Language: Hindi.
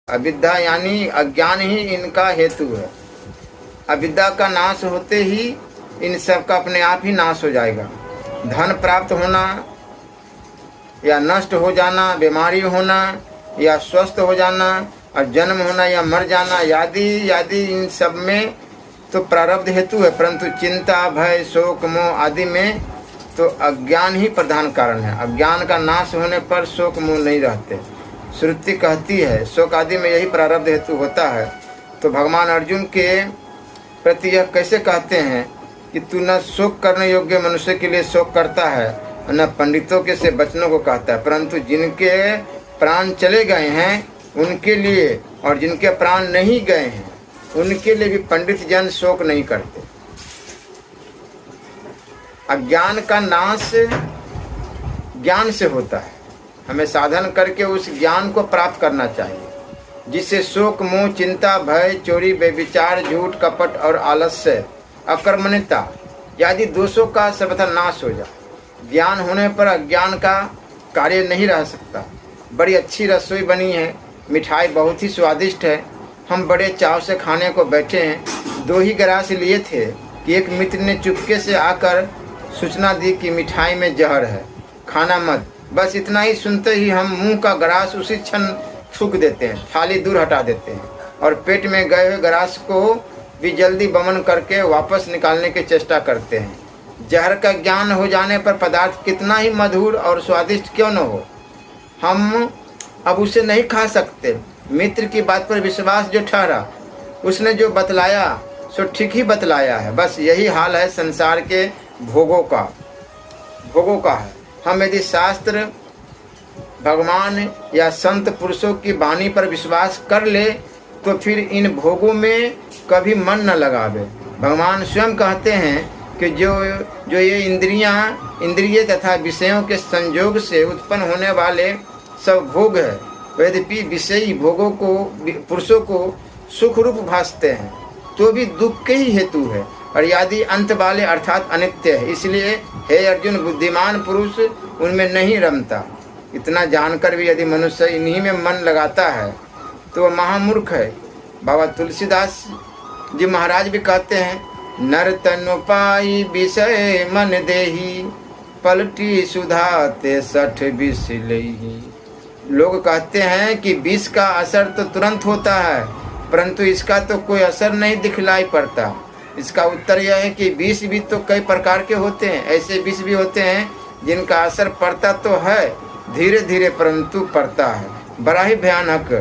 अविद्या यानी अज्ञान ही इनका हेतु है। अविद्या का नाश होते ही इन सब का अपने आप ही नाश हो जाएगा। धन प्राप्त होना या नष्ट हो जाना, बीमारी होना या स्वस्थ हो जाना, और जन्म होना या मर जाना आदि इन सब में तो प्रारब्ध हेतु है, परंतु चिंता, भय, शोक, मोह आदि में तो अज्ञान ही प्रधान कारण है। अज्ञान का नाश होने पर शोक मोह नहीं रहते। श्रुति कहती है शोक आदि में यही प्रारब्ध हेतु होता है। तो भगवान अर्जुन के प्रति यह कैसे कहते हैं कि तू न शोक करने योग्य मनुष्य के लिए शोक करता है, न पंडितों के से बचनों को कहता है, परंतु जिनके प्राण चले गए हैं उनके लिए, और जिनके प्राण नहीं गए हैं उनके लिए भी पंडित जन शोक नहीं करते। अज्ञान का नाश ज्ञान से होता है। हमें साधन करके उस ज्ञान को प्राप्त करना चाहिए, जिससे शोक, मोह, चिंता, भय, चोरी, बेविचार, झूठ, कपट और आलस्य, अकर्मण्यता आदि दोषों का सर्वथा नाश हो जाए। ज्ञान होने पर अज्ञान का कार्य नहीं रह सकता। बड़ी अच्छी रसोई बनी है, मिठाई बहुत ही स्वादिष्ट है, हम बड़े चाव से खाने को बैठे हैं। 2 ही गिलास लिए थे कि एक मित्र ने चुपके से आकर सूचना दी कि मिठाई में जहर है, खाना मत। बस इतना ही सुनते ही हम मुंह का गिलास उसी क्षण थूक देते हैं, थाली दूर हटा देते हैं और पेट में गए हुए गिलास को भी जल्दी बमन करके वापस निकालने की चेष्टा करते हैं। जहर का ज्ञान हो जाने पर पदार्थ कितना ही मधुर और स्वादिष्ट क्यों न हो, हम अब उसे नहीं खा सकते। मित्र की बात पर विश्वास जो ठहरा, उसने जो बतलाया सो ठीक ही बतलाया है। बस यही हाल है संसार के भोगों का है। हम यदि शास्त्र, भगवान या संत पुरुषों की वाणी पर विश्वास कर ले तो फिर इन भोगों में कभी मन न लगावे। भगवान स्वयं कहते हैं कि जो ये इंद्रिय तथा विषयों के संयोग से उत्पन्न होने वाले सब भोग है, यद्यपि विषयी भोगों को, पुरुषों को सुख रूप भासते हैं तो भी दुख के ही हेतु है, और यदि अंत वाले अर्थात अनित्य है। इसलिए हे अर्जुन, बुद्धिमान पुरुष उनमें नहीं रमता। इतना जानकर भी यदि मनुष्य इन्हीं में मन लगाता है तो वह महामूर्ख है। बाबा तुलसीदास जी महाराज भी कहते हैं, नर तनु पाई विषय मन देही, पलटी सुधा ते 60 विष लेही। लोग कहते हैं कि विष का असर तो तुरंत होता है, परंतु इसका तो कोई असर नहीं दिखलाई पड़ता। इसका उत्तर यह है कि विष भी तो कई प्रकार के होते हैं। ऐसे विष भी होते हैं जिनका असर पड़ता तो है धीरे धीरे, परंतु पड़ता है। बड़ा ही भयानक